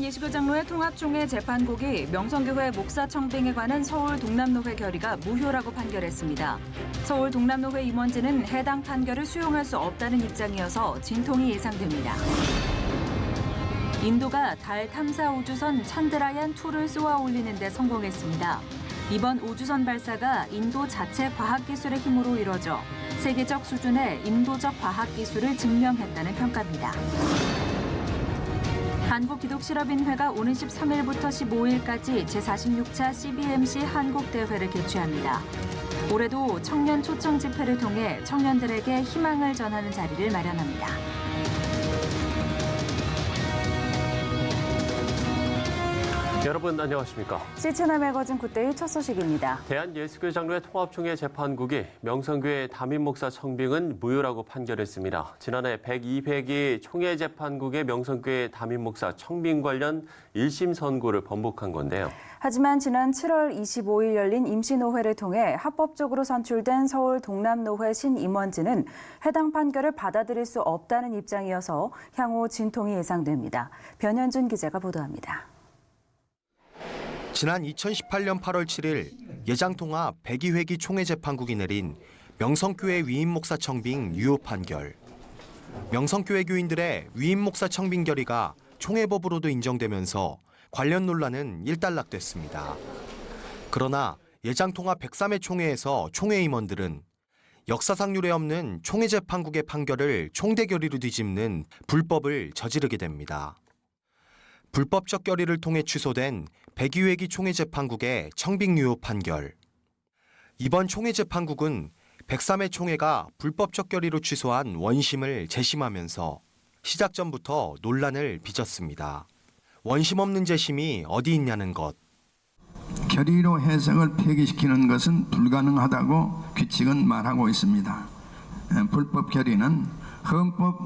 대한예수교 장로회 통합총회 재판국이 명성교회 목사 청빙에 관한 서울 동남노회 결의가 무효라고 판결했습니다. 서울 동남노회 임원진은 해당 판결을 수용할 수 없다는 입장이어서 진통이 예상됩니다. 인도가 달 탐사 우주선 찬드라얀2를 쏘아 올리는 데 성공했습니다. 이번 우주선 발사가 인도 자체 과학기술의 힘으로 이뤄져 세계적 수준의 인도적 과학기술을 증명했다는 평가입니다. 한국기독실업인회가 오는 13일부터 15일까지 제46차 CBMC 한국대회를 개최합니다. 올해도 청년 초청 집회를 통해 청년들에게 희망을 전하는 자리를 마련합니다. 여러분 안녕하십니까? C채널 매거진 굿데이 첫 소식입니다. 대한예수교 장로회 통합총회 재판국이 명성교회 담임 목사 청빙은 무효라고 판결했습니다. 지난해 102회기 총회 재판국의 명성교회 담임 목사 청빙 관련 1심 선고를 번복한 건데요. 하지만 지난 7월 25일 열린 임시노회를 통해 합법적으로 선출된 서울 동남노회 신임원진은 해당 판결을 받아들일 수 없다는 입장이어서 향후 진통이 예상됩니다. 변현준 기자가 보도합니다. 지난 2018년 8월 7일 예장통합 102회기 총회 재판국이 내린 명성교회 위임 목사 청빙 유효 판결. 명성교회 교인들의 위임 목사 청빙 결의가 총회법으로도 인정되면서 관련 논란은 일단락됐습니다. 그러나 예장통합 103회 총회에서 총회 임원들은 역사상 유례 없는 총회 재판국의 판결을 총대 결의로 뒤집는 불법을 저지르게 됩니다. 불법적 결의를 통해 취소된 102회기 총회 재판국의 청빙 유효 판결. 이번 총회 재판국은 103회 총회가 불법적 결의로 취소한 원심을 재심하면서 시작 전부터 논란을 빚었습니다. 원심 없는 재심이 어디 있냐는 것. 결의로 해석을 폐기시키는 것은 불가능하다고 규칙은 말하고 있습니다. 불법 결의는 헌법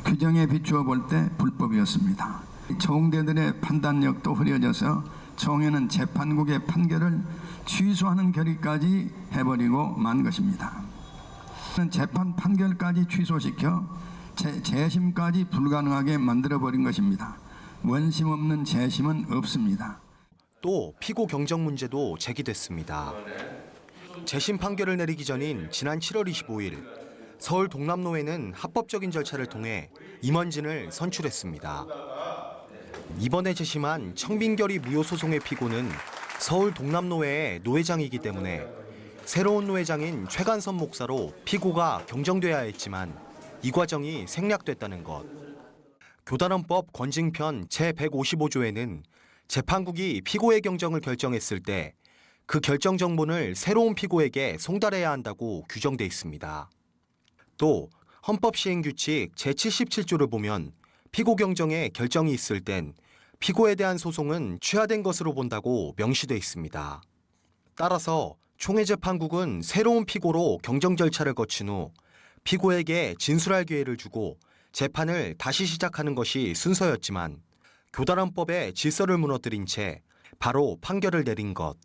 규정에 비추어 볼 때 불법이었습니다. 총대들의 판단력도 흐려져서 총회는 재판국의 판결을 취소하는 결의까지 해버리고 만 것입니다. 재판 판결까지 취소시켜 재심까지 불가능하게 만들어버린 것입니다. 원심 없는 재심은 없습니다. 또 피고 경정 문제도 제기됐습니다. 재심 판결을 내리기 전인 지난 7월 25일 서울 동남노회는 합법적인 절차를 통해 임원진을 선출했습니다. 이번에 재심한 청빙결의 무효 소송의 피고는 서울 동남노회의 노회장이기 때문에 새로운 노회장인 최관선 목사로 피고가 경정돼야 했지만 이 과정이 생략됐다는 것. 교단헌법 권징편 제155조에는 재판국이 피고의 경정을 결정했을 때 그 결정 정본을 새로운 피고에게 송달해야 한다고 규정돼 있습니다. 또 헌법시행규칙 제77조를 보면 피고 경정에 결정이 있을 땐 피고에 대한 소송은 취하된 것으로 본다고 명시돼 있습니다. 따라서 총회 재판국은 새로운 피고로 경정 절차를 거친 후 피고에게 진술할 기회를 주고 재판을 다시 시작하는 것이 순서였지만 교단헌법의 질서를 무너뜨린 채 바로 판결을 내린 것.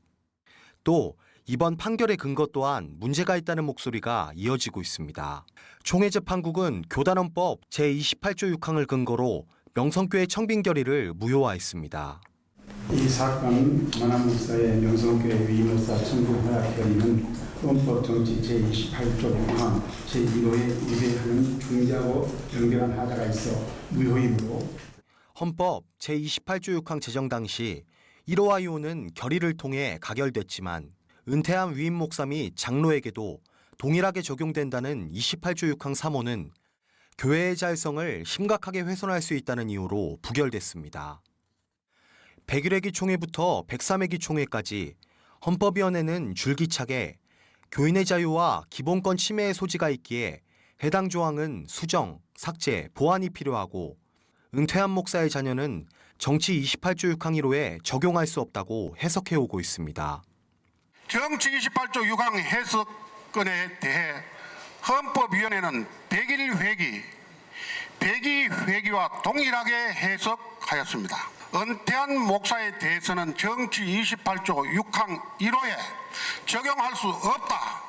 또 이번 판결의 근거 또한 문제가 있다는 목소리가 이어지고 있습니다. 총회 재판국은 교단헌법 제28조 6항을 근거로 명성교회 청빙 결의를 무효화했습니다. 이 사건 원한 목사의 명성교회 위임 목사 청빙 허락 결의는 헌법 정치 제28조 6항 제1호에 위배하는 중대하고 연결한 하자가 있어 무효이므로 헌법 제28조 6항 제정 당시 1호와 2호는 결의를 통해 가결됐지만 은퇴한 위임 목사 및 장로에게도 동일하게 적용된다는 28조 6항 3호는 교회의 자율성을 심각하게 훼손할 수 있다는 이유로 부결됐습니다. 101회기 총회부터 103회기 총회까지 헌법위원회는 줄기차게 교인의 자유와 기본권 침해의 소지가 있기에 해당 조항은 수정, 삭제, 보완이 필요하고 은퇴한 목사의 자녀는 정치 28조 6항 1호에 적용할 수 없다고 해석해오고 있습니다. 정치 28조 6항 해석권에 대해 헌법위원회는 102회기와 동일하게 해석하였습니다. 은퇴한 목사에 대해서는 정치 28조 6항 1호에 적용할 수 없다.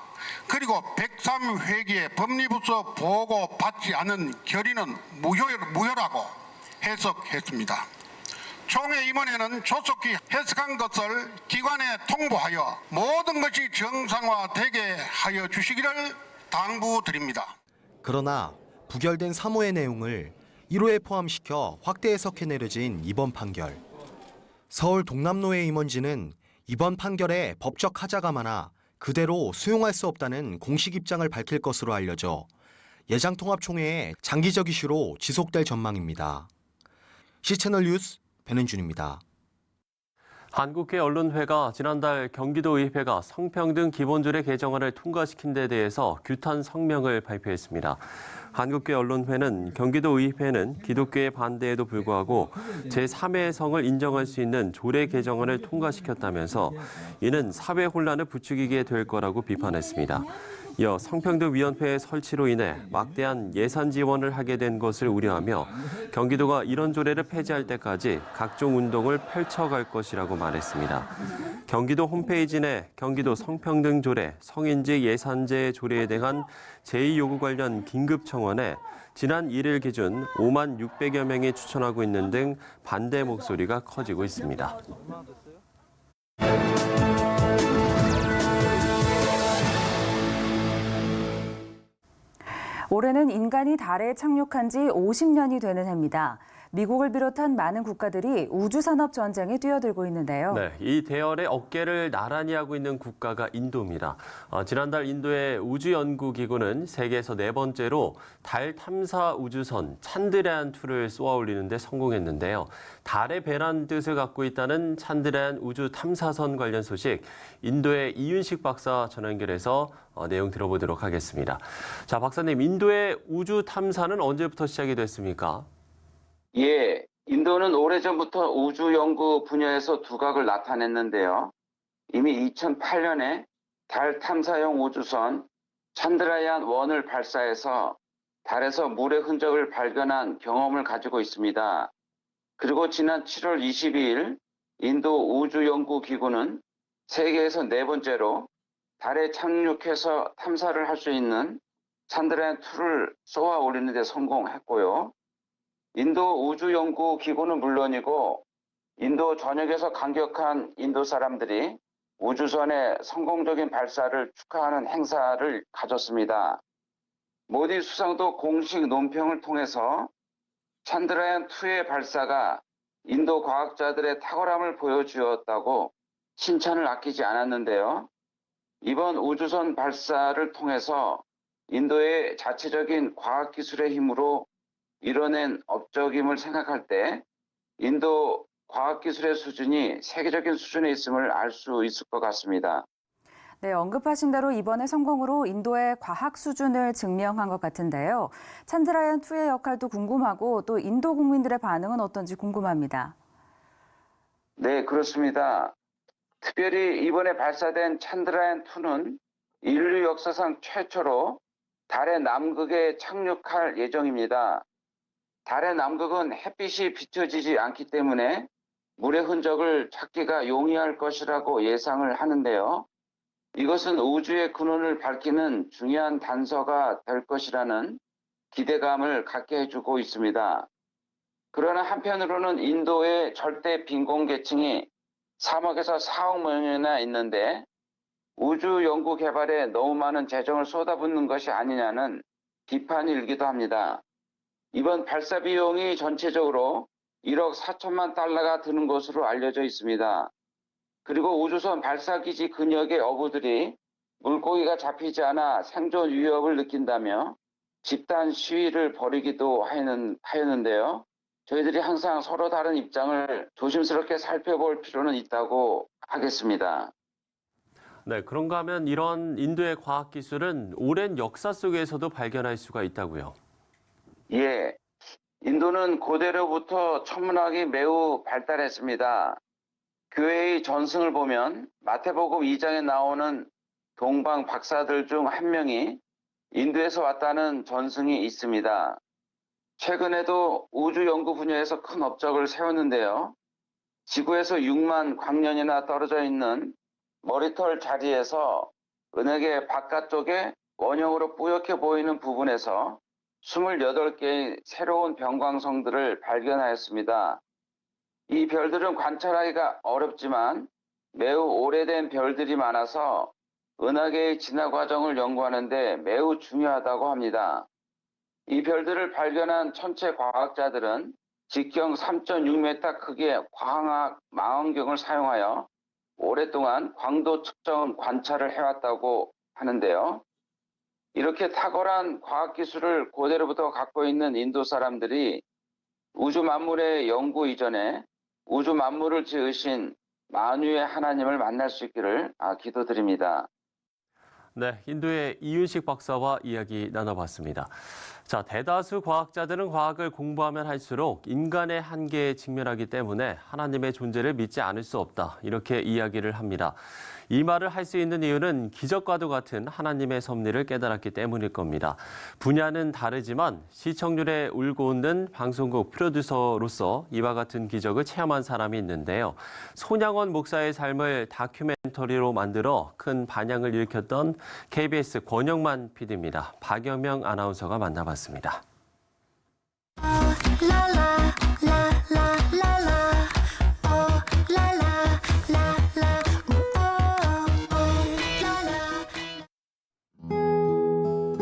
그리고 103회기에 법리부서 보고받지 않은 결의는 무효라고 해석했습니다. 총회 임원회는 조속히 해석한 것을 기관에 통보하여 모든 것이 정상화되게 하여 주시기를 당부드립니다. 그러나 부결된 3호의 내용을 1호에 포함시켜 확대 해석해 내려진 이번 판결. 서울 동남노회 임원진은 이번 판결에 법적 하자가 많아 그대로 수용할 수 없다는 공식 입장을 밝힐 것으로 알려져 예장통합총회의 장기적 이슈로 지속될 전망입니다. C채널 뉴스 배는준입니다. 한국회 언론회가 지난달 경기도의회가 성평등 기본조례 개정안을 통과시킨 데 대해서 규탄 성명을 발표했습니다. 한국회 언론회는 경기도의회는 기독교의 반대에도 불구하고 제3의 성을 인정할 수 있는 조례 개정안을 통과시켰다면서 이는 사회 혼란을 부추기게 될 거라고 비판했습니다. 이어 성평등위원회 설치로 인해 막대한 예산 지원을 하게 된 것을 우려하며 경기도가 이런 조례를 폐지할 때까지 각종 운동을 펼쳐갈 것이라고 말했습니다. 경기도 홈페이지 내 경기도 성평등 조례, 성인지 예산제 조례에 대한 제의 요구 관련 긴급 청원에 지난 1일 기준 5만 600여 명이 추천하고 있는 등 반대 목소리가 커지고 있습니다. 올해는 인간이 달에 착륙한 지 50년이 되는 해입니다. 미국을 비롯한 많은 국가들이 우주산업 전쟁에 뛰어들고 있는데요. 네, 이 대열의 어깨를 나란히 하고 있는 국가가 인도입니다. 지난달 인도의 우주연구기구는 세계에서 네 번째로 달 탐사 우주선 찬드레안2를 쏘아 올리는 데 성공했는데요. 달에 배란 뜻을 갖고 있다는 찬드레안 우주 탐사선 관련 소식, 인도의 이윤식 박사 전화 연결해서 내용 들어보도록 하겠습니다. 자, 박사님, 인도의 우주 탐사는 언제부터 시작이 됐습니까? 예, 인도는 오래전부터 우주 연구 분야에서 두각을 나타냈는데요. 이미 2008년에 달 탐사용 우주선 찬드라얀1을 발사해서 달에서 물의 흔적을 발견한 경험을 가지고 있습니다. 그리고 지난 7월 22일 인도 우주연구기구는 세계에서 네 번째로 달에 착륙해서 탐사를 할 수 있는 찬드라얀2를 쏘아 올리는 데 성공했고요. 인도 우주연구기구는 물론이고 인도 전역에서 감격한 인도 사람들이 우주선의 성공적인 발사를 축하하는 행사를 가졌습니다. 모디 수상도 공식 논평을 통해서 찬드라얀2의 발사가 인도 과학자들의 탁월함을 보여주었다고 칭찬을 아끼지 않았는데요. 이번 우주선 발사를 통해서 인도의 자체적인 과학기술의 힘으로 이뤄낸 업적임을 생각할 때 인도 과학기술의 수준이 세계적인 수준에 있음을 알 수 있을 것 같습니다. 네, 언급하신 대로 이번의 성공으로 인도의 과학 수준을 증명한 것 같은데요. 찬드라얀2의 역할도 궁금하고 또 인도 국민들의 반응은 어떤지 궁금합니다. 네, 그렇습니다. 특별히 이번에 발사된 찬드라얀2는 인류 역사상 최초로 달의 남극에 착륙할 예정입니다. 달의 남극은 햇빛이 비춰지지 않기 때문에 물의 흔적을 찾기가 용이할 것이라고 예상을 하는데요. 이것은 우주의 근원을 밝히는 중요한 단서가 될 것이라는 기대감을 갖게 해주고 있습니다. 그러나 한편으로는 인도의 절대 빈곤계층이 3억에서 4억 명이나 있는데 우주 연구 개발에 너무 많은 재정을 쏟아붓는 것이 아니냐는 비판이 일기도 합니다. 이번 발사 비용이 전체적으로 1억 4천만 달러가 드는 것으로 알려져 있습니다. 그리고 우주선 발사기지 근역의 어부들이 물고기가 잡히지 않아 생존 위협을 느낀다며 집단 시위를 벌이기도 하였는데요. 저희들이 항상 서로 다른 입장을 조심스럽게 살펴볼 필요는 있다고 하겠습니다. 네, 그런가 하면 이런 인도의 과학기술은 오랜 역사 속에서도 발견할 수가 있다고요. 예, 인도는 고대로부터 천문학이 매우 발달했습니다. 교회의 전승을 보면 마태복음 2장에 나오는 동방 박사들 중 한 명이 인도에서 왔다는 전승이 있습니다. 최근에도 우주 연구 분야에서 큰 업적을 세웠는데요. 지구에서 6만 광년이나 떨어져 있는 머리털 자리에서 은하계 바깥쪽에 원형으로 뿌옇게 보이는 부분에서 28개의 새로운 병광성들을 발견하였습니다. 이 별들은 관찰하기가 어렵지만 매우 오래된 별들이 많아서 은하계의 진화 과정을 연구하는 데 매우 중요하다고 합니다. 이 별들을 발견한 천체 과학자들은 직경 3.6m 크기의 광학 망원경을 사용하여 오랫동안 광도 측정 관찰을 해왔다고 하는데요. 이렇게 탁월한 과학기술을 고대로부터 갖고 있는 인도 사람들이 우주 만물의 연구 이전에 우주 만물을 지으신 만유의 하나님을 만날 수 있기를 기도드립니다. 네, 인도의 이윤식 박사와 이야기 나눠봤습니다. 자, 대다수 과학자들은 과학을 공부하면 할수록 인간의 한계에 직면하기 때문에 하나님의 존재를 믿지 않을 수 없다. 이렇게 이야기를 합니다. 이 말을 할 수 있는 이유는 기적과도 같은 하나님의 섭리를 깨달았기 때문일 겁니다. 분야는 다르지만 시청률에 울고 웃는 방송국 프로듀서로서 이와 같은 기적을 체험한 사람이 있는데요. 손양원 목사의 삶을 다큐멘터리로 만들어 큰 반향을 일으켰던 KBS 권영만 PD입니다. 박여명 아나운서가 만나봤습니다.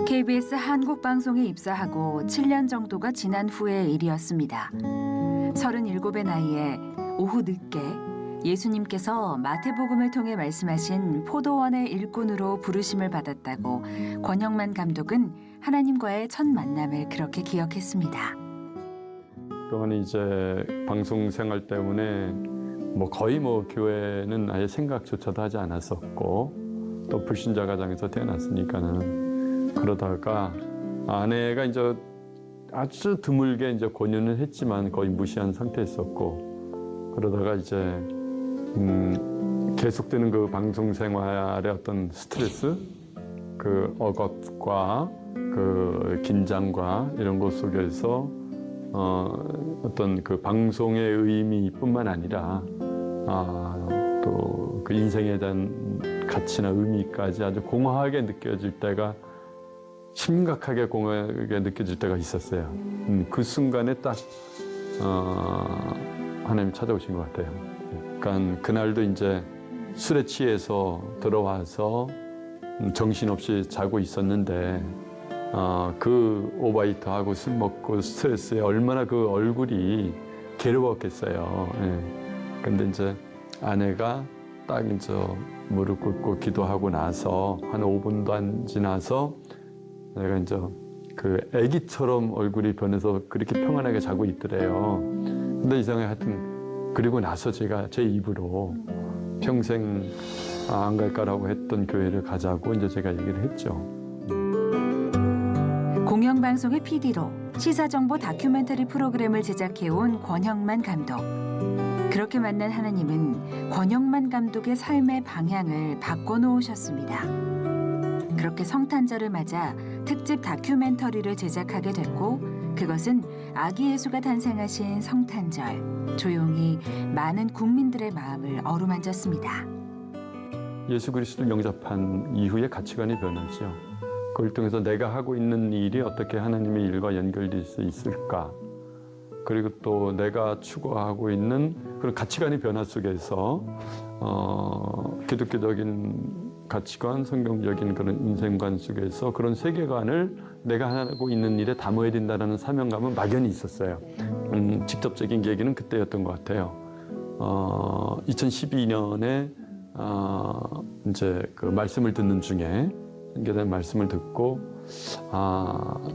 KBS 한국방송에 입사하고 7년 정도가 지난 후의 일이었습니다. 37의 나이에 오후 늦게 예수님께서 마태복음을 통해 말씀하신 포도원의 일꾼으로 부르심을 받았다고 권영만 감독은 하나님과의 첫 만남을 그렇게 기억했습니다. 그동안 이제 방송 생활 때문에 거의 교회는 아예 생각조차도 하지 않았었고 또 불신자 가정에서 태어났으니까는 그러다가 아내가 이제 아주 드물게 이제 권유는 했지만 거의 무시한 상태였었고 그러다가 이제 계속되는 그 방송 생활의 어떤 스트레스, 그 억압과 그 긴장과 이런 것 속에서 어떤 그 방송의 의미뿐만 아니라 또 그 인생에 대한 가치나 의미까지 아주 공허하게 느껴질 때가 심각하게 공허하게 느껴질 때가 있었어요. 그 순간에 딱 하나님 찾아오신 것 같아요. 그러니까 그날도 이제 술에 취해서 들어와서 정신없이 자고 있었는데 그 오바이트하고 술 먹고 스트레스에 얼마나 그 얼굴이 괴로웠겠어요. 근데 이제 아내가 딱 이제 무릎 꿇고 기도하고 나서 한 5분도 안 지나서 내가 이제 그 아기처럼 얼굴이 변해서 그렇게 평안하게 자고 있더래요. 근데 이상하게 하여튼 그리고 나서 제가 제 입으로 평생 안 갈까라고 했던 교회를 가자고 이제 제가 얘기를 했죠. 공영방송의 PD로 시사정보 다큐멘터리 프로그램을 제작해온 권영만 감독. 그렇게 만난 하나님은 권영만 감독의 삶의 방향을 바꿔놓으셨습니다. 그렇게 성탄절을 맞아 특집 다큐멘터리를 제작하게 됐고 그것은 아기 예수가 탄생하신 성탄절, 조용히 많은 국민들의 마음을 어루만졌습니다. 예수 그리스도를 영접한 이후에 가치관이 변하죠. 그걸 통해서 내가 하고 있는 일이 어떻게 하나님의 일과 연결될 수 있을까? 그리고 또 내가 추구하고 있는 그런 가치관의 변화 속에서 기독교적인 가치관, 성경적인 그런 인생관 속에서 그런 세계관을 내가 하고 있는 일에 담아야 된다는 사명감은 막연히 있었어요. 직접적인 계기는 그때였던 것 같아요. 2012년에 이제 그 말씀을 듣는 중에 연결된 말씀을 듣고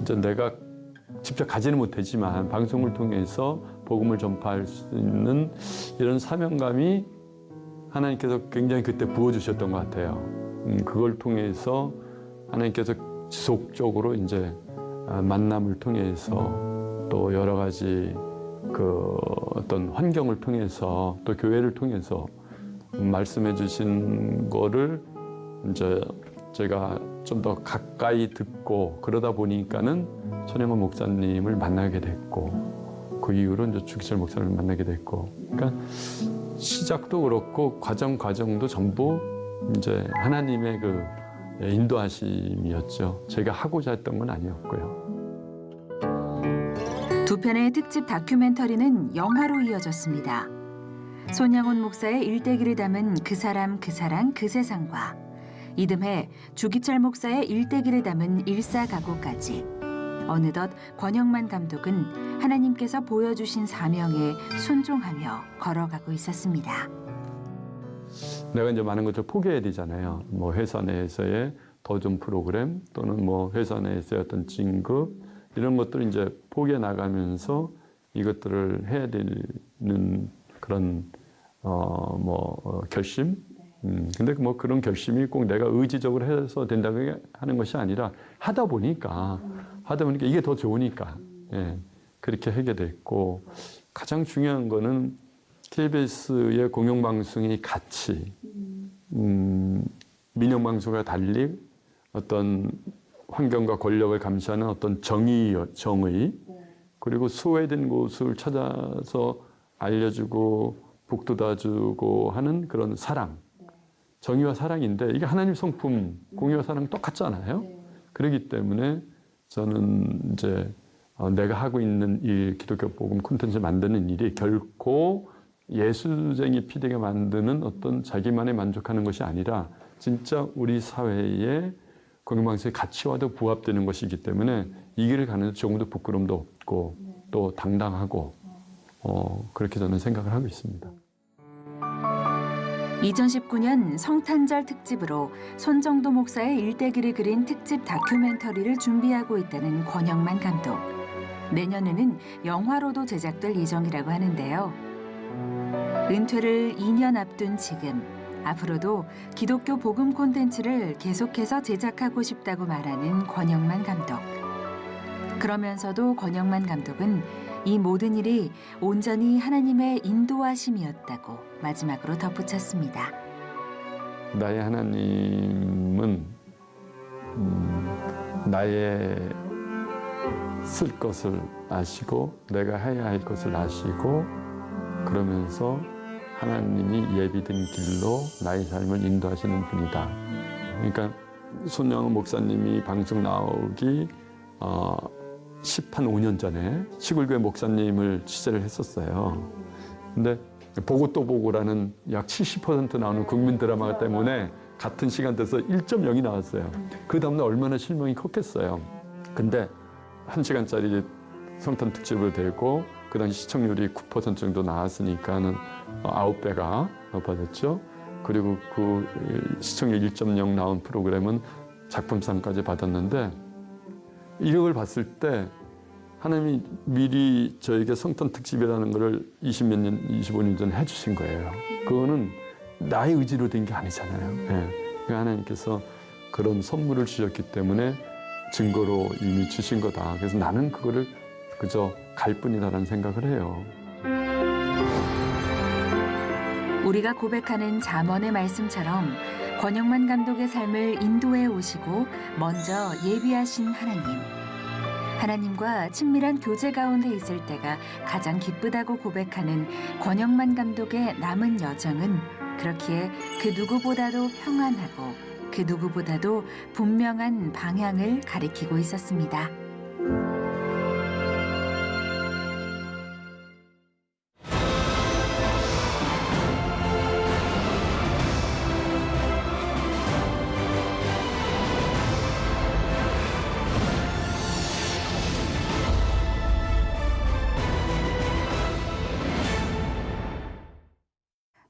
이제 내가 직접 가지는 못하지만 방송을 통해서 복음을 전파할 수 있는 이런 사명감이 하나님께서 굉장히 그때 부어주셨던 것 같아요. 그걸 통해서 하나님께서 지속적으로 이제 만남을 통해서 또 여러 가지 그 어떤 환경을 통해서 또 교회를 통해서 말씀해 주신 거를 이제 제가 좀 더 가까이 듣고 그러다 보니까는 손양원 목사님을 만나게 됐고 그 이후로 이제 주기철 목사님을 만나게 됐고 그러니까 시작도 그렇고 과정도 전부 이제 하나님의 그 인도하심이었죠. 제가 하고자 했던 건 아니었고요. 두 편의 특집 다큐멘터리는 영화로 이어졌습니다. 손양훈 목사의 일대기를 담은 그 사람, 그 사랑, 그 세상과 이듬해 주기철 목사의 일대기를 담은 일사각오까지 어느덧 권영만 감독은 하나님께서 보여주신 사명에 순종하며 걸어가고 있었습니다. 내가 이제 많은 것을 포기해야 되잖아요. 뭐 회사 내에서의 도전 프로그램 또는 뭐 회사 내에서의 어떤 진급 이런 것들을 이제 포기해 나가면서 이것들을 해야 되는 그런 결심. 근데 뭐 그런 결심이 꼭 내가 의지적으로 해서 된다고 하는 것이 아니라 하다 보니까 이게 더 좋으니까 그렇게 하게 됐고 가장 중요한 거는 KBS의 공영방송의 가치, 민영방송과 달리 어떤 환경과 권력을 감시하는 어떤 정의, 그리고 소외된 곳을 찾아서 알려주고 북돋아주고 하는 그런 사랑, 정의와 사랑인데 이게 하나님 성품, 공의와 사랑 똑같잖아요. 그렇기 때문에 저는 이제 내가 하고 있는 일, 기독교 복음 콘텐츠 만드는 일이 결코 예수쟁이 피디가 만드는 어떤 자기만의 만족하는 것이 아니라 진짜 우리 사회의 공영방송의 가치와도 부합되는 것이기 때문에 이 길을 가는 데 조금도 부끄러움도 없고 또 당당하고 그렇게 저는 생각을 하고 있습니다. 2019년 성탄절 특집으로 손정도 목사의 일대기를 그린 특집 다큐멘터리를 준비하고 있다는 권영만 감독. 내년에는 영화로도 제작될 예정이라고 하는데요. 은퇴를 2년 앞둔 지금 앞으로도 기독교 복음 콘텐츠를 계속해서 제작하고 싶다고 말하는 권영만 감독. 그러면서도 권영만 감독은 이 모든 일이 온전히 하나님의 인도하심이었다고 마지막으로 덧붙였습니다. 나의 하나님은 나의 쓸 것을 아시고 내가 해야 할 것을 아시고 그러면서 하나님이 예비된 길로 나의 삶을 인도하시는 분이다. 그러니까 손양훈 목사님이 방송 나오기 5년 전에 시골교회 목사님을 취재를 했었어요. 근데 보고 또 보고라는 약 70% 나오는 국민 드라마 때문에 같은 시간대에서 1.0이 나왔어요. 그 다음날 얼마나 실망이 컸겠어요. 근데 1시간짜리 성탄 특집을 대고 그 당시 시청률이 9% 정도 나왔으니까는 9배가 높아졌죠. 그리고 그 시청률 1.0 나온 프로그램은 작품상까지 받았는데 이런 걸 봤을 때 하나님이 미리 저에게 성탄 특집이라는 것을 20몇 년, 25년 전에 해주신 거예요. 그거는 나의 의지로 된 게 아니잖아요. 그러니까 하나님께서 그런 선물을 주셨기 때문에 증거로 이미 주신 거다. 그래서 나는 그거를 그저 갈 뿐이다라는 생각을 해요. 우리가 고백하는 잠언의 말씀처럼 권영만 감독의 삶을 인도해 오시고 먼저 예비하신 하나님. 하나님과 친밀한 교제 가운데 있을 때가 가장 기쁘다고 고백하는 권영만 감독의 남은 여정은 그렇기에 그 누구보다도 평안하고 그 누구보다도 분명한 방향을 가리키고 있었습니다.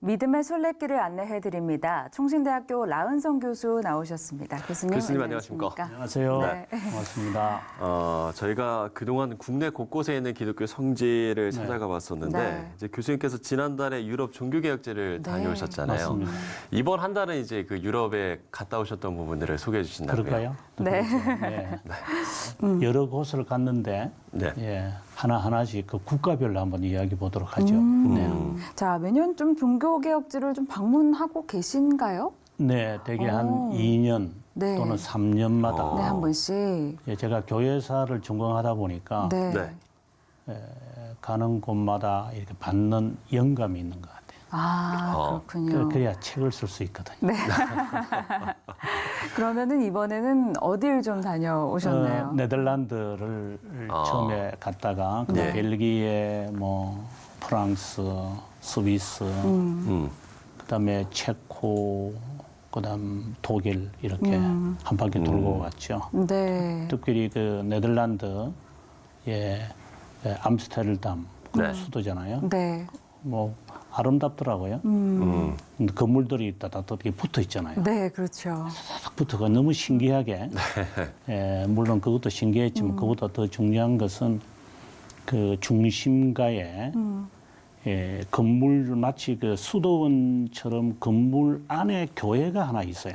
믿음의 순례길을 안내해드립니다. 충신대학교 라은성 교수 나오셨습니다. 교수님 안녕하십니까? 안녕하세요. 네. 고맙습니다. 저희가 그동안 국내 곳곳에 있는 기독교 성지를 찾아가 봤었는데 이제 교수님께서 지난달에 유럽 종교개혁제를 다녀오셨잖아요. 맞습니다. 이번 한 달은 이제 그 유럽에 갔다 오셨던 부분들을 소개해 주신다고요. 그럴까요? 네. 여러 곳을 갔는데 하나하나씩 그 국가별로 한번 이야기 보도록 하죠. 자, 매년 좀 종교개혁지를 좀 방문하고 계신가요? 네, 대개 한 2년 또는 3년마다 한 번씩. 제가 교회사를 전공하다 보니까 네. 네. 가는 곳마다 이렇게 받는 영감이 있는 것 같아요. 그렇군요. 그래야 책을 쓸 수 있거든요. 네. 그러면은 이번에는 어딜 좀 다녀오셨나요? 네덜란드를 처음에 갔다가 네. 벨기에, 뭐 프랑스, 스위스, 그다음에 체코, 그다음 독일 이렇게 한 바퀴 돌고 갔죠. 네. 특별히 그 네덜란드의 암스테르담 네. 수도잖아요. 네. 뭐 아름답더라고요. 근데 건물들이 따뜻하게 붙어 있잖아요. 네, 그렇죠. 딱 붙어가 너무 신기하게. 물론 그것도 신기했지만 그보다 더 중요한 것은 그 중심가에 건물 마치 그 수도원처럼 건물 안에 교회가 하나 있어요.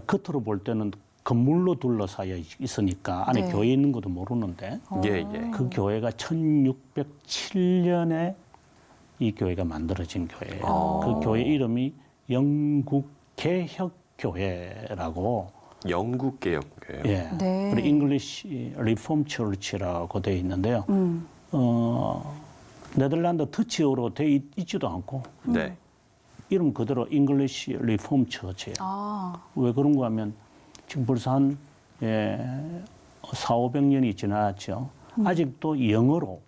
겉으로 볼 때는 건물로 둘러싸여 있으니까 안에 네. 교회 있는 것도 모르는데 예. 그 교회가 1607년에 이 교회가 만들어진 교회예요. 그 교회 이름이 영국 개혁교회라고. 영국 개혁교회요. 예. 네. 그리고 English Reformed Church라고 되어 있는데요. 네덜란드 터치어로 되어 있지도 않고 네. 이름 그대로 English Reformed Church예요. 왜 그런가 하면 지금 벌써 한 400~500년이 지났죠. 아직도 영어로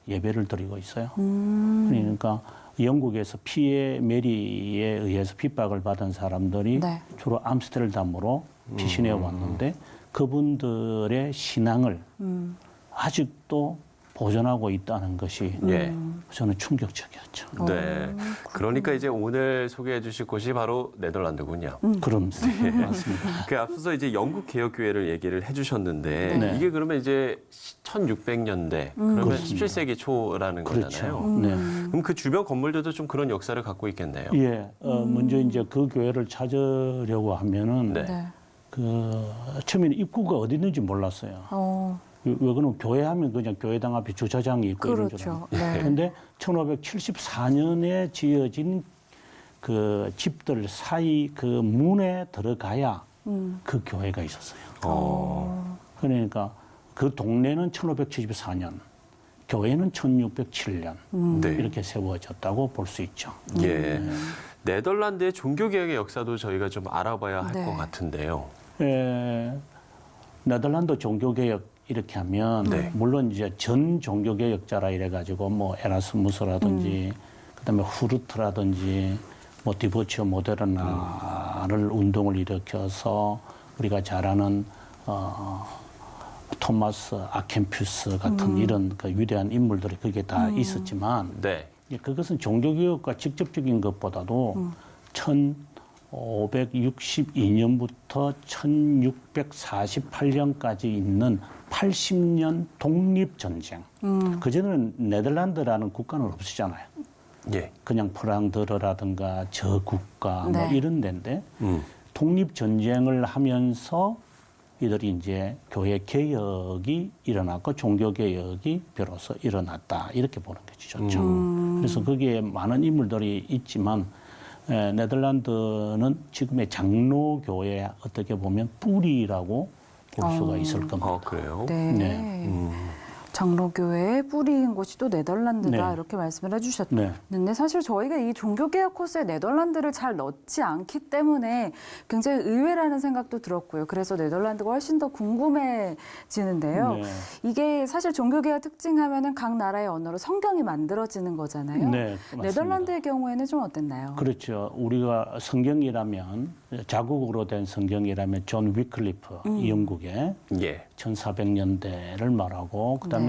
예배를 드리고 있어요. 그러니까 영국에서 피해 메리에 의해서 핍박을 받은 사람들이 네. 주로 암스테르담으로 피신해 왔는데 그분들의 신앙을 아직도 보존하고 있다는 것이 예. 저는 충격적이었죠. 네. 그러니까 이제 오늘 소개해 주실 곳이 바로 네덜란드군요. 그럼 맞습니다. 그 앞서서 이제 영국 개혁교회를 얘기를 해주셨는데 네. 이게 그러면 이제 1600년대 그러면 그렇습니다. 17세기 초라는 거잖아요. 그렇죠. 네. 그럼 그 주변 건물들도 좀 그런 역사를 갖고 있겠네요. 예, 먼저 이제 그 교회를 찾으려고 하면은 네. 네. 그 처음에는 입구가 어디 있는지 몰랐어요. 왜 그러면 교회하면 그냥 교회당 앞에 주차장이 있고 이런 줄 그렇죠. 알았는데. 네. 그런데 1574년에 지어진 그 집들 사이 그 문에 들어가야 그 교회가 있었어요. 그러니까 그 동네는 1574년, 교회는 1607년 네. 이렇게 세워졌다고 볼 수 있죠. 예. 네덜란드의 종교개혁의 역사도 저희가 좀 알아봐야 할 네. 것 같은데요. 네덜란드 종교개혁 이렇게 하면 네. 물론 이제 전 종교개혁자라 이래가지고 뭐 에라스무스라든지 그다음에 후르트라든지 뭐 디보치오 모데르나를 운동을 일으켜서 우리가 잘 아는 토마스 아켄푸스 같은 이런 그 위대한 인물들이 그게 다 있었지만 네. 그것은 종교개혁과 직접적인 것보다도 1562년부터 1648년까지 있는 80년 독립전쟁. 그전에는 네덜란드라는 국가는 없었잖아요. 예. 그냥 프랑드르라든가 저국가 뭐 네. 이런 데인데 독립전쟁을 하면서 이들이 이제 교회 개혁이 일어났고 종교 개혁이 비로소 일어났다 이렇게 보는 것이 좋죠. 그래서 거기에 많은 인물들이 있지만 네덜란드는 지금의 장로교회 어떻게 보면 뿌리라고 볼 수가 있을 겁니다. 그래요? 네. 네. 장로교회의 뿌리인 곳이 또 네덜란드다 네. 이렇게 말씀을 네. 해주셨는데 사실 저희가 이 종교개혁 코스에 네덜란드를 잘 넣지 않기 때문에 굉장히 의외라는 생각도 들었고요. 그래서 네덜란드가 훨씬 더 궁금해지는데요. 네. 이게 사실 종교개혁 특징하면은 각 나라의 언어로 성경이 만들어지는 거잖아요. 네, 맞습니다. 네덜란드의 경우에는 좀 어땠나요? 그렇죠. 우리가 성경이라면 자국으로 된 성경이라면 존 위클리프 영국의 예. 1400년대를 말하고 그다음에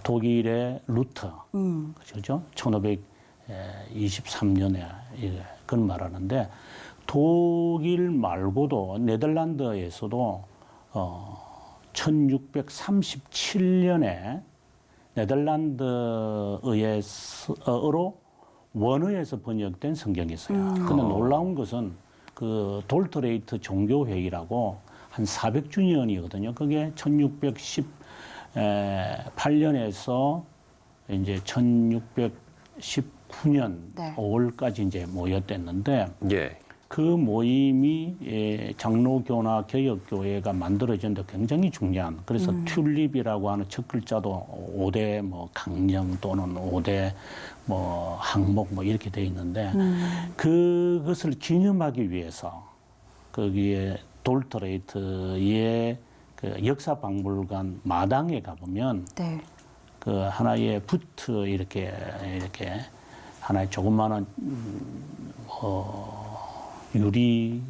독일의 루터 그죠? 1523년에 그건 말하는데 독일 말고도 네덜란드에서도 1637년에 네덜란드어로 원어에서 번역된 성경이 있어요. 근데 놀라운 것은 그 돌트레이트 종교회의라고 한 400주년이거든요. 그게 1618년에서 이제 1619년 네. 5월까지 이제 모였댔는데 예. 그 모임이 장로교나 개혁교회가 만들어지는데 굉장히 중요한. 그래서 튤립이라고 하는 첫 글자도 5대 뭐 강령 또는 5대 뭐 항목 뭐 이렇게 돼 있는데 그것을 기념하기 위해서 거기에 돌터레이트의 그 역사박물관 마당에 가보면 네. 그 하나의 부트 이렇게 하나의 조그마한 유리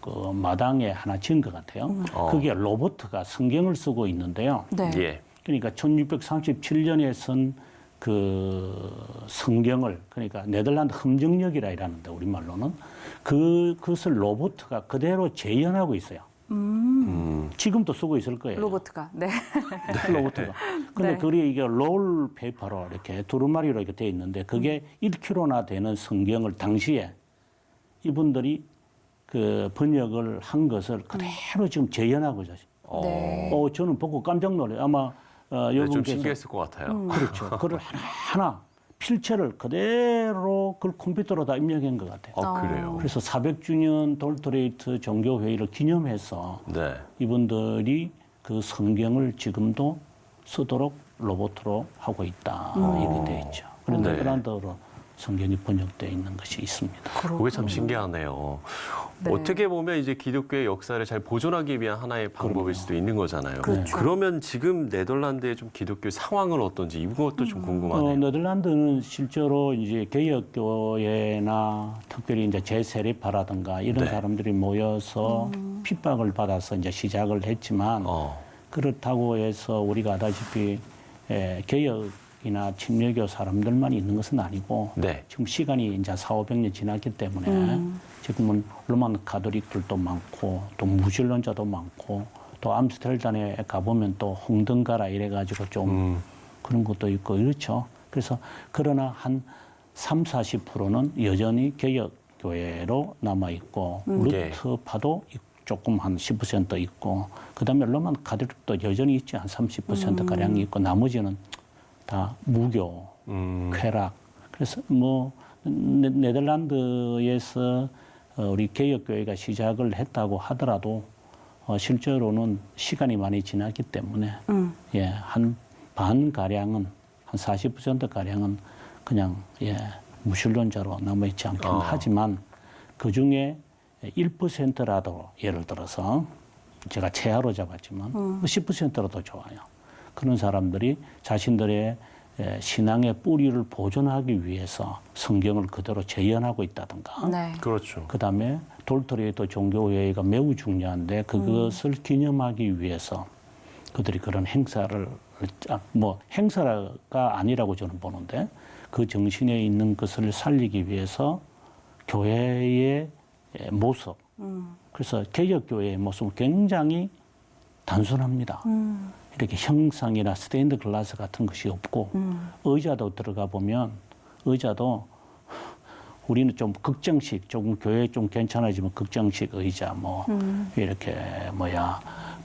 그 마당에 하나 지은 것 같아요. 그게 로버트가 성경을 쓰고 있는데요. 네. 예. 그러니까 1637년에 쓴 그 성경을 그러니까 네덜란드 흠정역이라 이러는데 우리말로는 그것을 로버트가 그대로 재현하고 있어요. 지금도 쓰고 있을 거예요. 로버트가. 네. 로버트가. 근데 네. 그게 이게 롤 페이퍼로 이렇게 두루마리로 이렇게 돼 있는데 그게 1kg나 되는 성경을 당시에 이분들이 그 번역을 한 것을 그대로 지금 재현하고 계세요. 네. 저는 보고 깜짝 놀라요. 아마 네, 좀 여러분께서 신기했을 것 같아요. 그렇죠. 그걸 하나하나 필체를 그대로 그걸 컴퓨터로 다 입력한 것 같아요. 그래요. 그래서 400주년 돌토레이트 종교회의를 기념해서 네. 이분들이 그 성경을 지금도 쓰도록 로봇으로 하고 있다. 이렇게 돼 있죠. 그런데 네. 네덜란드어로 성경이 번역되어 있는 것이 있습니다. 그게 참 신기하네요. 네. 어떻게 보면 이제 기독교의 역사를 잘 보존하기 위한 하나의 방법일 수도 있는 거잖아요. 그렇죠. 그러면 지금 네덜란드의 좀 기독교 상황은 어떤지 이것도 좀 궁금하네요. 네덜란드는 실제로 이제 개혁교회나 특별히 이제 제세례파라든가 이런 네. 사람들이 모여서 핍박을 받아서 이제 시작을 했지만 그렇다고 해서 우리가 아다시피 개혁이나 침례교 사람들만 있는 것은 아니고 네. 지금 시간이 이제 400~500년 지났기 때문에 지금은 로만 가톨릭들도 많고 또 무신론자도 많고 또 암스테르담에 가보면 또 홍등가라 이래가지고 좀 그런 것도 있고 이렇죠. 그래서 그러나 한 30~40%는 여전히 개혁교회로 남아있고 루터파도 조금 한 10% 있고 그다음에 로만 가톨릭도 여전히 있지 한 30%가량 있고 나머지는 다 무교, 쾌락. 그래서 뭐 네덜란드에서 우리 개혁교회가 시작을 했다고 하더라도 실제로는 시간이 많이 지났기 때문에 한 반가량은 한 40%가량은 그냥 무신론자로 남아있지 않겠나 하지만 그중에 1%라도 예를 들어서 제가 최하로 잡았지만 10%라도 좋아요. 그런 사람들이 자신들의 신앙의 뿌리를 보존하기 위해서 성경을 그대로 재현하고 있다든가 네. 그렇죠. 그다음에 돌토레이트 종교회의가 매우 중요한데 그것을 기념하기 위해서 그들이 그런 행사를 뭐 행사가 아니라고 저는 보는데 그 정신에 있는 것을 살리기 위해서 교회의 모습 그래서 개혁교회의 모습은 굉장히 단순합니다. 이렇게 형상이나 스테인드 글라스 같은 것이 없고 의자도 들어가 보면 의자도 우리는 좀 극정식 조금 교회 좀 괜찮아지면 극정식 의자 뭐 이렇게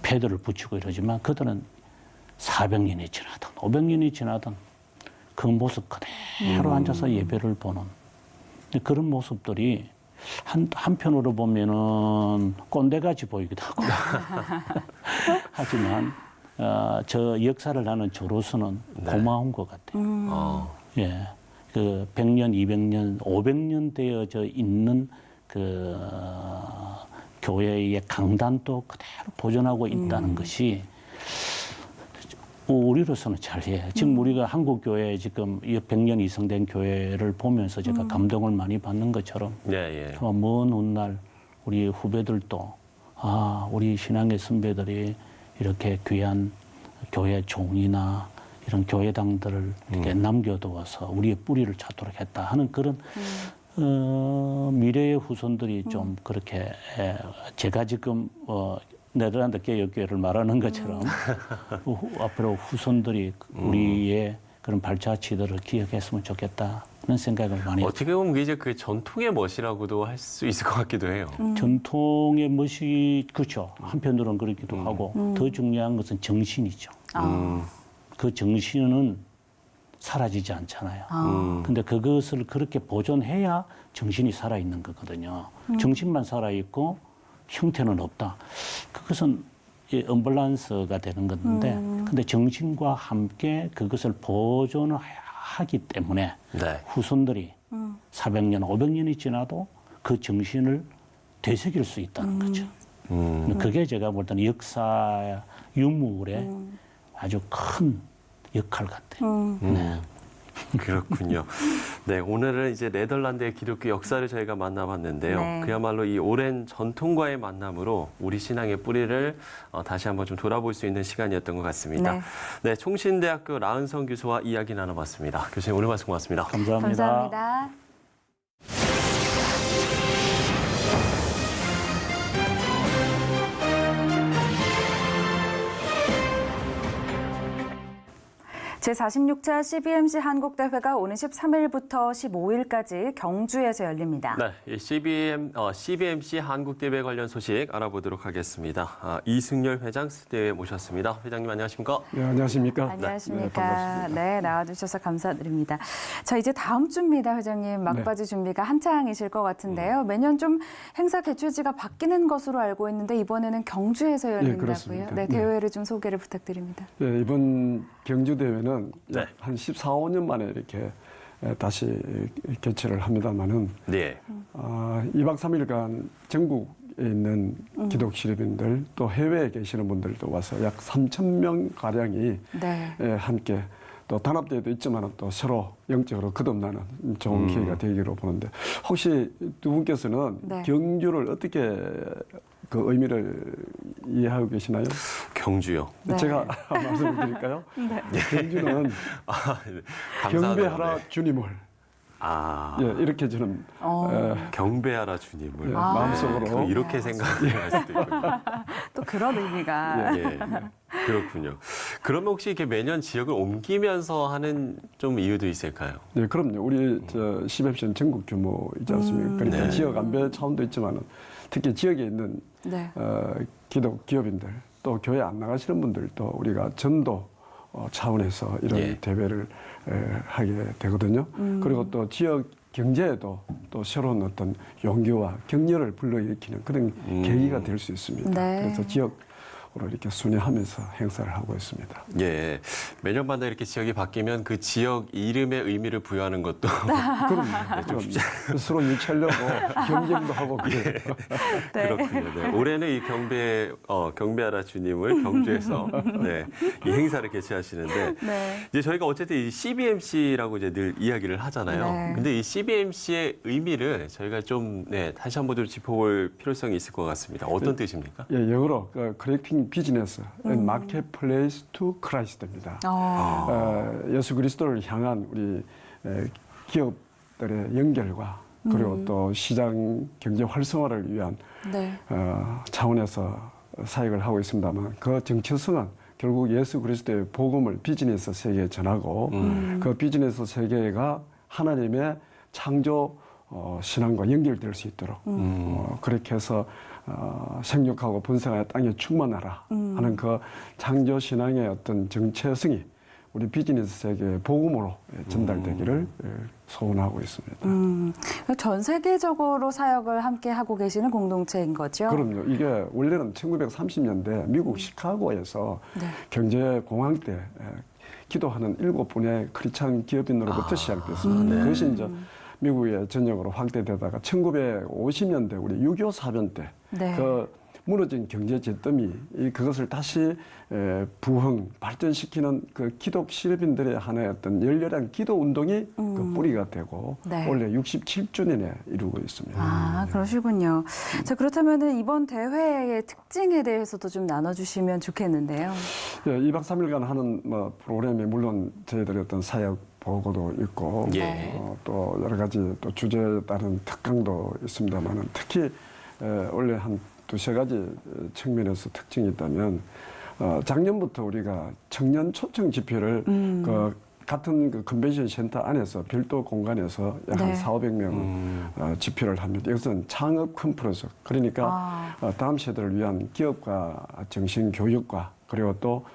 패드를 붙이고 이러지만 그들은 400년이 지나든 500년이 지나든 그 모습 그대로 앉아서 예배를 보는 그런 모습들이 한편으로 보면은 꼰대같이 보이기도 하고 하지만 저 역사를 하는 저로서는 고마운 것 같아요. 그 100년, 200년, 500년 되어져 있는 그 교회의 강단도 그대로 보존하고 있다는 것이 우리로서는 잘해요. 지금 우리가 한국 교회 지금 100년 이상 된 교회를 보면서 제가 감동을 많이 받는 것처럼 먼 훗날 우리 후배들도 우리 신앙의 선배들이 이렇게 귀한 교회 종이나 이런 교회당들을 이렇게 남겨두어서 우리의 뿌리를 찾도록 했다 하는 그런 미래의 후손들이 좀 그렇게 제가 지금 네덜란드 개혁교회를 말하는 것처럼 앞으로 후손들이 우리의 그런 발자취들을 기억했으면 좋겠다는 생각을 많이 했죠. 어떻게 보면 이제 그 전통의 멋이라고도 할 수 있을 것 같기도 해요. 전통의 멋이 그렇죠. 한편으로는 그렇기도 하고 더 중요한 것은 정신이죠. 그 정신은 사라지지 않잖아요. 근데 그것을 그렇게 보존해야 정신이 살아있는 거거든요. 정신만 살아있고 형태는 없다. 그것은 이 언밸런스가 되는 건데, 근데 정신과 함께 그것을 보존하기 때문에 네. 후손들이 400년, 500년이 지나도 그 정신을 되새길 수 있다는 거죠. 그게 제가 볼 때는 역사 유물의 아주 큰 역할 같아요. 네. 그렇군요. 네, 오늘은 이제 네덜란드의 기독교 역사를 저희가 만나봤는데요. 네. 그야말로 이 오랜 전통과의 만남으로 우리 신앙의 뿌리를 다시 한번 좀 돌아볼 수 있는 시간이었던 것 같습니다. 네. 네, 총신대학교 라은성 교수와 이야기 나눠봤습니다. 교수님 오늘 말씀 고맙습니다. 감사합니다. 감사합니다. 제46차 CBMC 한국대회가 오는 13일부터 15일까지 경주에서 열립니다. 네, 이 CBMC 한국대회 관련 소식 알아보도록 하겠습니다. 이승열 회장 스튜디오에 모셨습니다. 회장님 안녕하십니까? 네, 안녕하십니까? 안녕하십니까? 네, 나와주셔서 감사드립니다. 자, 이제 다음 주입니다, 회장님. 막바지 준비가 한창이실 것 같은데요. 매년 좀 행사 개최지가 바뀌는 것으로 알고 있는데 이번에는 경주에서 열린다고요? 그렇습니다. 네, 대회를 좀 소개를 부탁드립니다. 네, 이번 경주 대회는 네. 한 14, 15년 만에 이렇게 다시 개최를 합니다만은 네. 2박 3일간 전국에 있는 기독 시민들 또 해외에 계시는 분들도 와서 약 3,000명 가량이 네. 함께 또 단합대회도 있지만 또 서로 영적으로 거듭나는 좋은 기회가 되기로 보는데 혹시 두 분께서는 네. 경주를 어떻게 그 의미를 이해하고 계시나요? 경주요. 네. 제가 말씀을 드릴까요? 경주는 네, 감사하네요. 경배하라 네. 주님을 이렇게 저는 경배하라 주님을 마음속으로 또 이렇게 생각할 수도 있군요. 또 그런 의미가. 예, 그렇군요. 그러면 혹시 이렇게 매년 지역을 옮기면서 하는 좀 이유도 있을까요? 네, 그럼요. 우리 CBMC는 전국 규모이지 않습니까? 그러니까 네. 지역 안배 차원도 있지만 특히 지역에 있는 네. 기독 기업인들 또 교회 안 나가시는 분들도 우리가 전도 차원에서 이런 예. 대회를 하게 되거든요. 그리고 또 지역 경제에도 또 새로운 어떤 용기와 격려를 불러일으키는 그런 계기가 될 수 있습니다. 네. 그래서 지역으로 이렇게 순회하면서 행사를 하고 있습니다. 예, 매년마다 이렇게 지역이 바뀌면 그 지역 이름의 의미를 부여하는 것도 그럼요. 서로 유치하려고 경쟁도 하고 그래요. 그렇군요. 네. 올해는 이 경배하라 주님을 경주에서 이 행사를 개최하시는데 네. 이제 저희가 어쨌든 이 CBMC라고 이제 늘 이야기를 하잖아요. 네. 근데 이 CBMC의 의미를 저희가 좀 다시 한번 좀 짚어볼 필요성이 있을 것 같습니다. 어떤 뜻입니까? 예, 영어로 Connecting Business and Marketplace to Christ입니다. 예수 그리스도를 향한 우리 기업들의 연결과 그리고 또 시장 경제 활성화를 위한 네. 차원에서 사역을 하고 있습니다만 그 정체성은 결국 예수 그리스도의 복음을 비즈니스 세계에 전하고 그 비즈니스 세계가 하나님의 창조 신앙과 연결될 수 있도록 그렇게 해서 생육하고 번성하여 땅에 충만하라 하는 그 창조 신앙의 어떤 정체성이 우리 비즈니스 세계의 복음으로 전달되기를 소원하고 있습니다. 전 세계적으로 사역을 함께 하고 계시는 공동체인 거죠? 그럼요. 이게 원래는 1930년대 미국 시카고에서 네. 경제공황 때 기도하는 7분의 크리스찬 기업인으로부터 시작됐습니다. 그것이 이제 미국의 전역으로 확대되다가 1950년대 우리 6.25 사변 때 그 무너진 경제 잿더미 그것을 다시 부흥 발전시키는 그 기독 시민들의 하나의 어떤 열렬한 기도 운동이 그 뿌리가 되고 원래 67주년에 이루고 있습니다. 아, 그러시군요. 자, 그렇다면 이번 대회의 특징에 대해서도 좀 나눠주시면 좋겠는데요. 예, 2박 3일간 하는 프로그램이 물론 저희들의 어떤 사역 보고도 있고 또 여러 가지 또 주제에 따른 특강도 있습니다만 특히 원래 한 두세 가지 측면에서 특징이 있다면 작년부터 우리가 청년 초청 집회를 그 같은 그 컨벤션 센터 안에서 별도 공간에서 약 한 네. 400명을 집회를 합니다. 이것은 창업 컨퍼런스. 그러니까 다음 세대를 위한 기업과 정신 교육과 그리고 또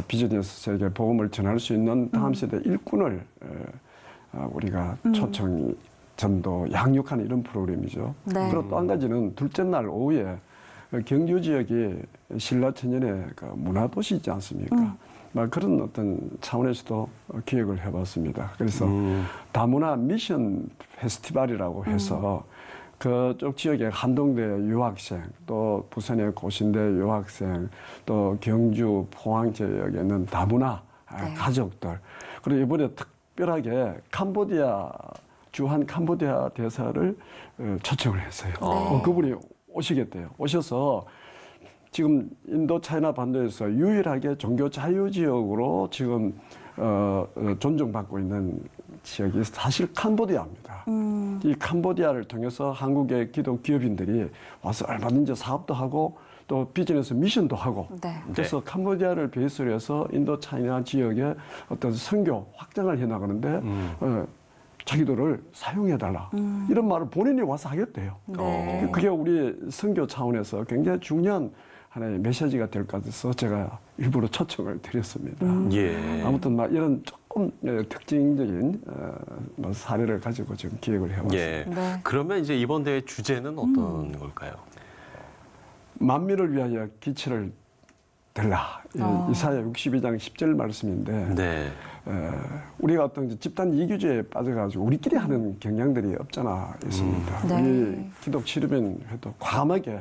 비즈니스 세계 복음을 전할 수 있는 다음 세대 일꾼을 우리가 초청 전도 양육하는 이런 프로그램이죠. 네. 그리고 또 한 가지는 둘째 날 오후에 경주 지역이 신라천년의 그 문화도시이지 않습니까? 막 그런 어떤 차원에서도 기획을 해봤습니다. 그래서 다문화 미션 페스티벌이라고 해서 그쪽 지역의 한동대 유학생, 또 부산의 고신대 유학생, 또 경주 포항 지역에 있는 다문화 네. 가족들, 그리고 이번에 특별하게 캄보디아 주한 캄보디아 대사를 초청을 했어요. 네. 그분이 오시겠대요. 오셔서 지금 인도 차이나 반도에서 유일하게 종교 자유 지역으로 지금 존중받고 있는 지역이 사실 캄보디아입니다. 이 캄보디아를 통해서 한국의 기독 기업인들이 와서 얼마든지 사업도 하고 또 비즈니스 미션도 하고 네. 그래서 캄보디아를 베이스로 해서 인도 차이나 지역에 어떤 선교 확장을 해나가는데 자기들을 사용해달라. 이런 말을 본인이 와서 하겠대요. 네. 그게 우리 선교 차원에서 굉장히 중요한 하나의 메시지가 될 것 같아서 제가 일부러 초청을 드렸습니다. 예. 아무튼 막 이런 조금 특징적인 뭐 사례를 가지고 지금 기획을 해왔습니다. 예. 네. 그러면 이제 이번 대회 주제는 어떤 걸까요? 만민을 위하여 기치를 들라. 이사야 62장 10절 말씀인데 네. 우리가 어떤 집단 이규제에 빠져가지고 우리끼리 하는 경향들이 없잖아 있습니다. 네. 우리 기독 치료변회도 과감하게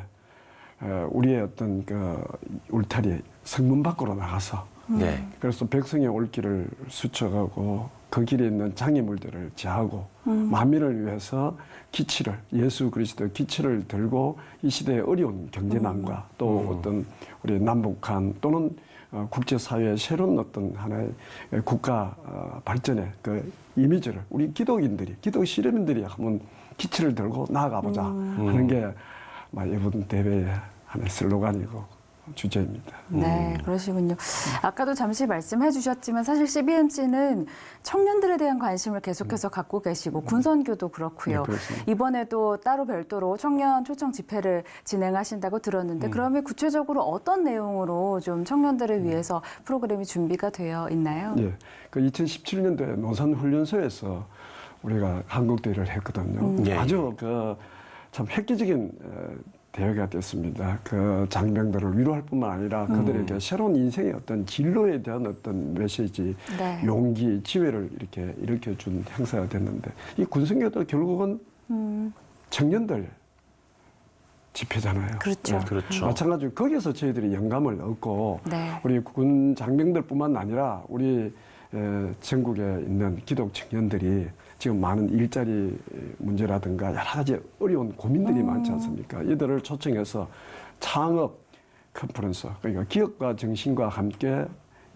우리의 어떤 그 울타리 성문 밖으로 나가서 네. 그래서 백성의 올 길을 수척하고 그 길에 있는 장애물들을 제하고 만민을 위해서 기치를 예수 그리스도의 기치를 들고 이 시대의 어려운 경제난과 또 어떤 우리 남북한 또는 국제사회의 새로운 어떤 하나의 국가 발전의 그 이미지를 우리 기독인들이 기독 시민들이 한번 기치를 들고 나아가보자 하는 게 이번 대회의 하나의 슬로건이고 주제입니다. 네, 그러시군요. 아까도 잠시 말씀해 주셨지만 사실 CBMC는 청년들에 대한 관심을 계속해서 갖고 계시고 군선교도 그렇고요. 네, 그렇습니다. 이번에도 따로 별도로 청년 초청 집회를 진행하신다고 들었는데 그러면 구체적으로 어떤 내용으로 좀 청년들을 위해서 프로그램이 준비가 되어 있나요? 예, 그 2017년도에 노산훈련소에서 우리가 한국대회를 했거든요. 예. 아주 참 획기적인 대회가 됐습니다. 그 장병들을 위로할 뿐만 아니라 그들에게 새로운 인생의 어떤 진로에 대한 어떤 메시지, 네. 용기, 지혜를 이렇게 일으켜준 행사가 됐는데 이 군선교도 결국은 청년들 집회잖아요. 그렇죠. 그렇죠. 마찬가지로 거기서 저희들이 영감을 얻고 네. 우리 군 장병들뿐만 아니라 우리 전국에 있는 기독 청년들이 지금 많은 일자리 문제라든가 여러 가지 어려운 고민들이 많지 않습니까? 이들을 초청해서 창업 컨퍼런스, 그러니까 기업과 정신과 함께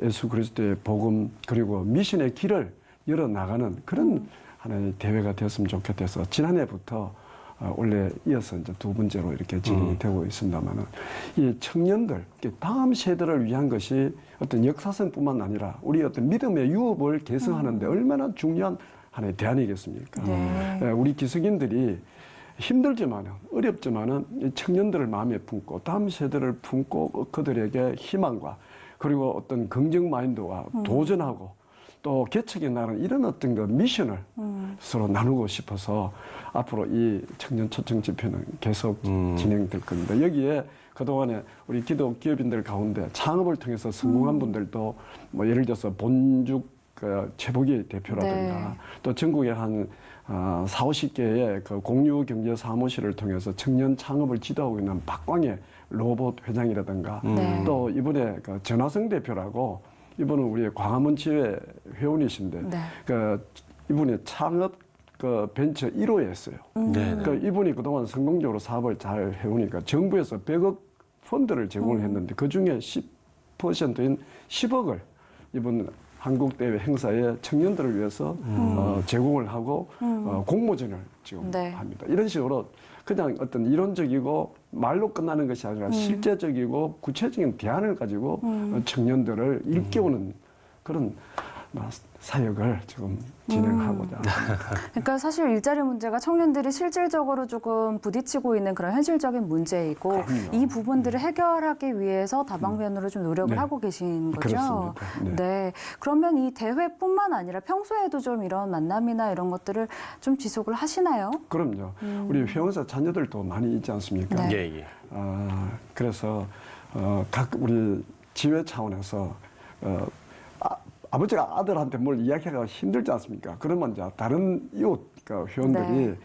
예수 그리스도의 복음 그리고 미션의 길을 열어나가는 그런 하나의 대회가 됐으면 좋겠어서 지난해부터 원래 이어서 이제 두 번째로 이렇게 진행이 되고 있습니다만은 이 청년들, 다음 세대를 위한 것이 어떤 역사성뿐만 아니라 우리 어떤 믿음의 유업을 개성하는데 얼마나 중요한 하나의 대안이겠습니까? 네. 우리 기성인들이 힘들지만은 어렵지만은 이 청년들을 마음에 품고 다음 세대를 품고 그들에게 희망과 그리고 어떤 긍정 마인드와 도전하고 또 개척에 나가는 이런 어떤 그 미션을 서로 나누고 싶어서 앞으로 이 청년 초청 집회는 계속 진행될 겁니다. 여기에 그동안에 우리 기독 기업인들 가운데 창업을 통해서 성공한 분들도 뭐 예를 들어서 본죽 최복희 대표라든가 네. 또 전국에 한 40-50개의 그 공유 경제 사무실을 통해서 청년 창업을 지도하고 있는 박광혜 로봇 회장이라든가 네. 또 이번에 그 전화성 대표라고 이분은 우리 광화문 지회 회원이신데 네. 그 이분이 창업 그 벤처 1호였어요. 네. 그 이분이 그동안 성공적으로 사업을 잘 해오니까 정부에서 100억 펀드를 제공을 했는데 그 중에 10%인 10억을 이번 한국대회 행사에 청년들을 위해서 제공을 하고 공모전을 지금 네. 합니다. 이런 식으로 그냥 어떤 이론적이고 말로 끝나는 것이 아니라 실제적이고 구체적인 대안을 가지고 청년들을 일깨우는 그런 사역을 지금 진행하고자 합니다. 그러니까 사실 일자리 문제가 청년들이 실질적으로 조금 부딪히고 있는 그런 현실적인 문제이고 그럼요. 이 부분들을 해결하기 위해서 다방면으로 좀 노력을 네. 하고 계신 거죠. 그렇습니다. 네. 그러면 이 대회뿐만 아니라 평소에도 좀 이런 만남이나 이런 것들을 좀 지속을 하시나요? 그럼요. 우리 회원사 자녀들도 많이 있지 않습니까? 네. 예, 예. 그래서 각 우리 지회 차원에서 아버지가 아들한테 뭘 이야기하기가 힘들지 않습니까? 그러면 이제 다른 이웃 그러니까 회원들이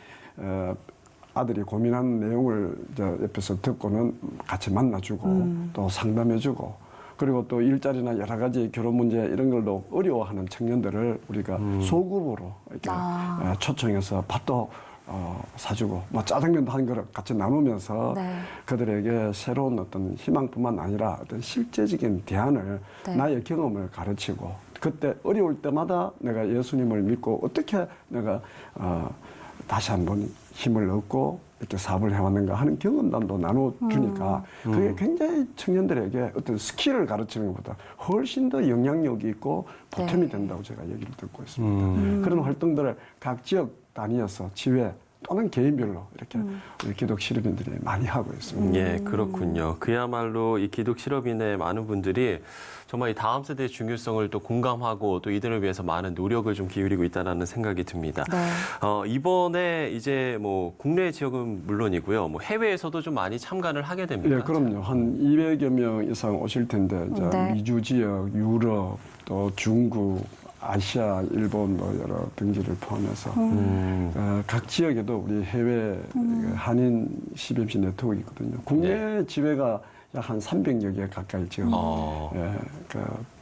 아들이 고민하는 내용을 옆에서 듣고는 같이 만나주고 또 상담해주고 그리고 또 일자리나 여러 가지 결혼 문제 이런 걸로 어려워하는 청년들을 우리가 소그룹으로 이렇게 초청해서 밥도 사주고 뭐 짜장면도 한 그릇 같이 나누면서 네. 그들에게 새로운 어떤 희망뿐만 아니라 어떤 실제적인 대안을 네. 나의 경험을 가르치고 그때 어려울 때마다 내가 예수님을 믿고 어떻게 내가 다시 한번 힘을 얻고 이렇게 사업을 해왔는가 하는 경험담도 나눠주니까 그게 굉장히 청년들에게 어떤 스킬을 가르치는 것보다 훨씬 더 영향력이 있고 보탬이 된다고 제가 얘기를 듣고 있습니다. 그런 활동들을 각 지역 단위에서 지회 또는 개인별로 이렇게 우리 기독 실업인들이 많이 하고 있습니다. 예, 그렇군요. 그야말로 이 기독 실업인의 많은 분들이 정말 이 다음 세대의 중요성을 또 공감하고 또 이들을 위해서 많은 노력을 좀 기울이고 있다는 생각이 듭니다. 네. 이번에 이제 뭐 국내 지역은 물론이고요. 뭐 해외에서도 좀 많이 참가를 하게 됩니다. 예, 그럼요. 한 200여 명 이상 오실 텐데 이제 네. 미주 지역, 유럽, 또 중국, 아시아, 일본 뭐 여러 등지를 포함해서 각 지역에도 우리 해외 한인 CBMC 네트워크가 있거든요. 국내 지회가 약 한 300여 개 가까이 지금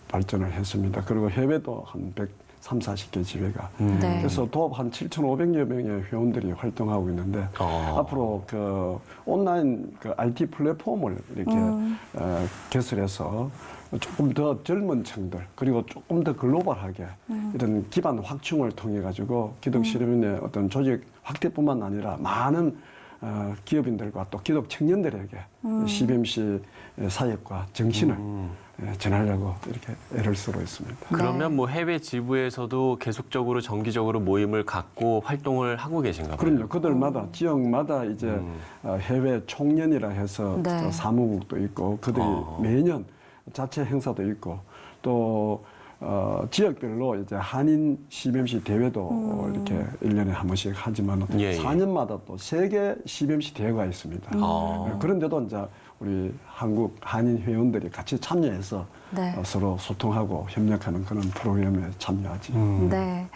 발전을 했습니다. 그리고 해외도 한 130, 40개 지회가. 네. 그래서 도합 한 7,500여 명의 회원들이 활동하고 있는데 앞으로 그 온라인 그 IT 플랫폼을 이렇게 개설해서 조금 더 젊은 층들 그리고 조금 더 글로벌하게 이런 기반 확충을 통해 가지고 기독 실업인의 어떤 조직 확대뿐만 아니라 많은 기업인들과 또 기독 청년들에게 CBMC 사역과 정신을 전하려고 이렇게 애를 쓰고 있습니다. 그러면 뭐 해외 지부에서도 계속적으로 정기적으로 모임을 갖고 활동을 하고 계신가 봐요. 그럼요. 그들마다 지역마다 이제 해외 총연이라 해서 네. 사무국도 있고 그들이 매년 자체 행사도 있고 또 지역별로 이제 한인 CBMC 대회도 이렇게 1년에 한 번씩 하지만 예, 예. 4년마다 또 세계 CBMC 대회가 있습니다. 그런데도 이제 우리 한국 한인 회원들이 같이 참여해서 네. 서로 소통하고 협력하는 그런 프로그램에 참여하지. 네.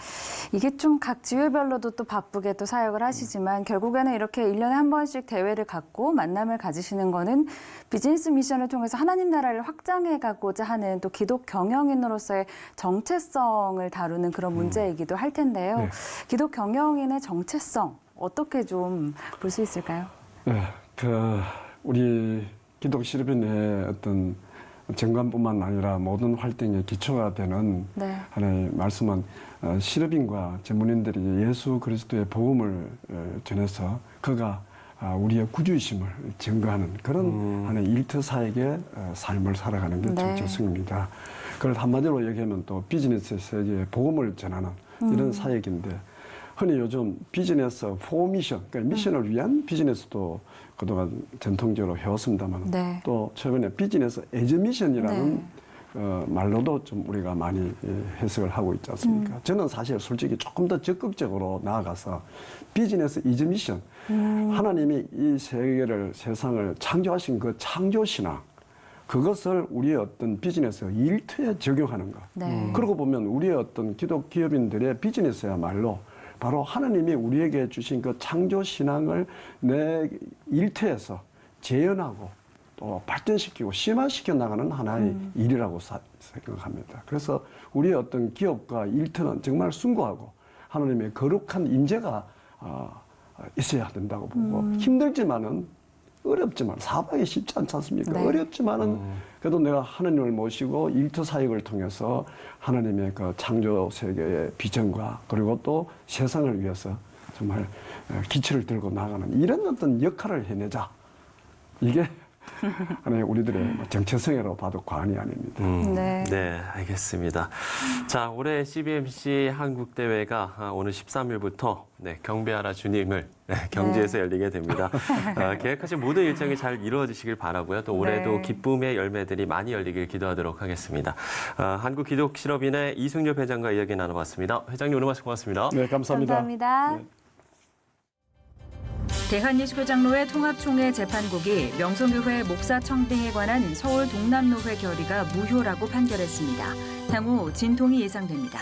이게 좀 각 지회별로도 또 바쁘게 또 사역을 하시지만 결국에는 이렇게 1년에 한 번씩 대회를 갖고 만남을 가지시는 거는 비즈니스 미션을 통해서 하나님 나라를 확장해 가고자 하는 또 기독 경영인으로서의 정체성을 다루는 그런 문제이기도 할 텐데요. 네. 기독 경영인의 정체성 어떻게 좀 볼 수 있을까요? 네, 우리 기독 실업인의 어떤 정관뿐만 아니라 모든 활동의 기초가 되는 네. 하나의 말씀은 실업인과 전문인들이 예수 그리스도의 복음을 전해서 그가 우리의 구주이심을 증거하는 그런 하나의 일터사역의 삶을 살아가는 게 네. 정체성입니다. 그걸 한마디로 얘기하면 또 비즈니스 세계의 복음을 전하는 이런 사역인데 흔히 요즘 비즈니스 포미션, 그러니까 미션을 위한 비즈니스도 그동안 전통적으로 해왔습니다만 네. 또 최근에 비즈니스 에즈 미션이라는 말로도 좀 우리가 많이 해석을 하고 있지 않습니까? 저는 사실 솔직히 조금 더 적극적으로 나아가서 비즈니스 이즈 미션, 하나님이 이 세상을 창조하신 그 창조신앙, 그것을 우리의 어떤 비즈니스 일터에 적용하는 것. 네. 그러고 보면 우리의 어떤 기독 기업인들의 비즈니스야말로 바로 하나님이 우리에게 주신 그 창조 신앙을 내 일터에서 재현하고 또 발전시키고 심화시켜 나가는 하나의 일이라고 생각합니다. 그래서 우리의 어떤 기업과 일터는 정말 숭고하고 하나님의 거룩한 임재가 있어야 된다고 보고 힘들지만은 어렵지만 사업하기 쉽지 않지 않습니까? 네. 어렵지만은 그래도 내가 하나님을 모시고 일터 사역을 통해서 하나님의 그 창조 세계의 비전과 그리고 또 세상을 위해서 정말 기치를 들고 나가는 이런 어떤 역할을 해내자. 이게 하나의 우리들의 정체성이라고 봐도 과언이 아닙니다. 네. 네, 알겠습니다. 자, 올해 CBMC 한국대회가 오늘 13일부터 경배하라 주님을 경주에서 열리게 됩니다. 계획하신 모든 일정이 잘 이루어지시길 바라고요. 또 올해도 네. 기쁨의 열매들이 많이 열리길 기도하도록 하겠습니다. 한국기독실업인회 이승엽 회장과 이야기 나눠봤습니다. 회장님 오늘 말씀 고맙습니다. 네, 감사합니다. 감사합니다. 대한예수교장로회 통합총회 재판국이 명성교회 목사 청빙에 관한 서울 동남노회 결의가 무효라고 판결했습니다. 향후 진통이 예상됩니다.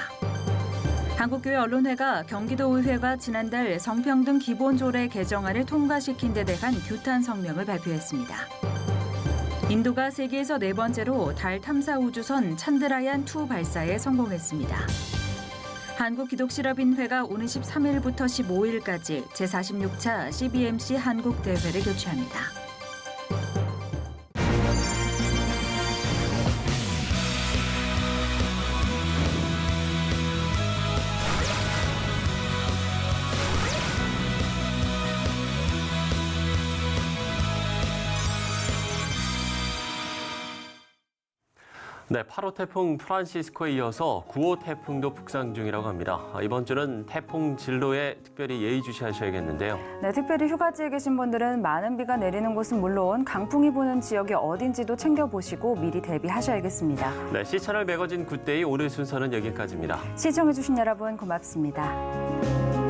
한국교회 언론회가 경기도의회가 지난달 성평등 기본조례 개정안을 통과시킨 데 대한 규탄 성명을 발표했습니다. 인도가 세계에서 4번째로 달 탐사 우주선 찬드라얀2 발사에 성공했습니다. 한국기독실업인회가 오는 13일부터 15일까지 제46차 CBMC 한국대회를 개최합니다. 네, 8호 태풍 프란시스코에 이어서 9호 태풍도 북상 중이라고 합니다. 이번 주는 태풍 진로에 특별히 예의주시하셔야겠는데요. 네, 특별히 휴가지에 계신 분들은 많은 비가 내리는 곳은 물론 강풍이 부는 지역이 어딘지도 챙겨보시고 미리 대비하셔야겠습니다. 네, 시차를 매거진 굿데이 오늘 순서는 여기까지입니다. 시청해주신 여러분 고맙습니다.